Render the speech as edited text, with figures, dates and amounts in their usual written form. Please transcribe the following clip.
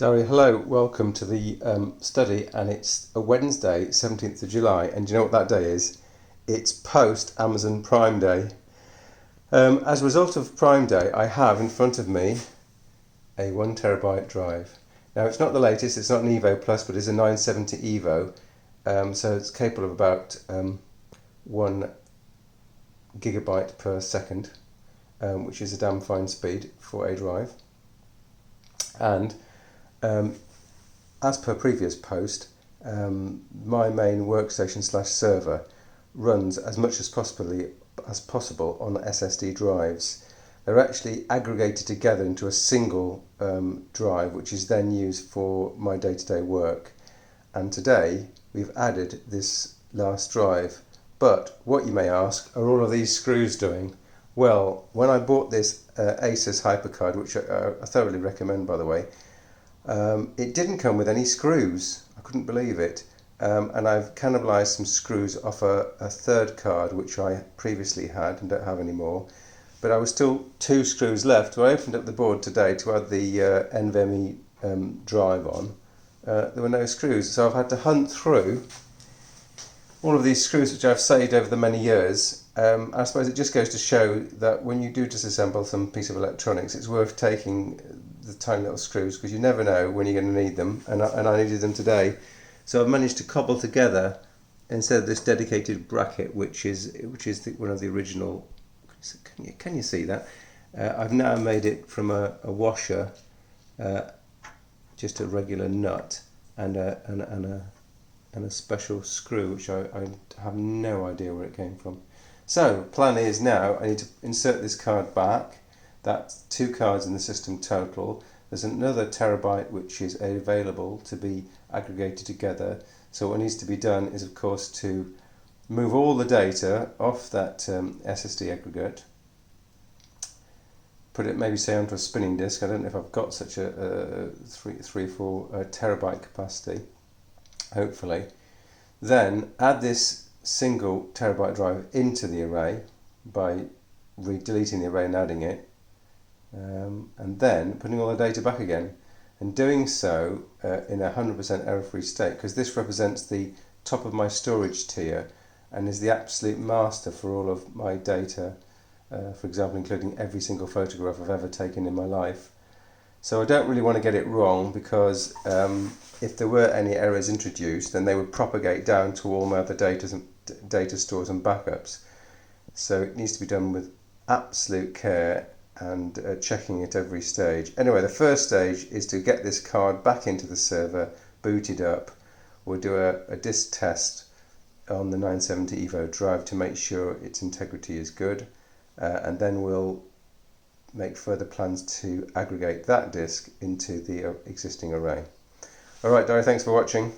Dari, hello, welcome to the study, and it's a Wednesday, 17th of July, and do you know what that day is? It's post Amazon Prime Day. As a result of Prime Day, I have in front of me a 1 terabyte drive. Now, it's not the latest, it's not an Evo Plus, but it's a 970 Evo, so it's capable of about 1 gigabyte per second, which is a damn fine speed for a drive. And as per previous post, my main workstation / server runs as much as possible on SSD drives. They're actually aggregated together into a single drive, which is then used for my day-to-day work. And today we've added this last drive. But what you may ask, are all of these screws doing? Well, when I bought this Asus HyperCard, which I thoroughly recommend, by the way, it didn't come with any screws. I couldn't believe it. And I've cannibalized some screws off a third card, which I previously had and don't have anymore. But I was still 2 screws left. So I opened up the board today to add the NVMe drive on. There were no screws, so I've had to hunt through all of these screws which I've saved over the many years. I suppose it just goes to show that when you do disassemble some piece of electronics, it's worth taking the tiny little screws, because you never know when you're going to need them, and I needed them today. So I've managed to cobble together, instead of this dedicated bracket, which is one of the original. Can you see that? I've now made it from a washer, just a regular nut, and a special screw, which I have no idea where it came from. So plan is now I need to insert this card back. That's 2 cards in the system total. There's another terabyte which is available to be aggregated together. So what needs to be done is, of course, to move all the data off that SSD aggregate, put it maybe say onto a spinning disk. I don't know if I've got such a 3 or 4 terabyte capacity, hopefully. Then add this single terabyte drive into the array by deleting the array and adding it, and then putting all the data back again, and doing so in a 100% error-free state, because this represents the top of my storage tier and is the absolute master for all of my data, for example including every single photograph I've ever taken in my life. So I don't really want to get it wrong, because if there were any errors introduced, then they would propagate down to all my other data stores and backups. So it needs to be done with absolute care and checking it every stage. Anyway, the first stage is to get this card back into the server, booted up. We'll do a disk test on the 970 Evo drive to make sure its integrity is good, and then we'll make further plans to aggregate that disk into the existing array. Alright, Dari, thanks for watching.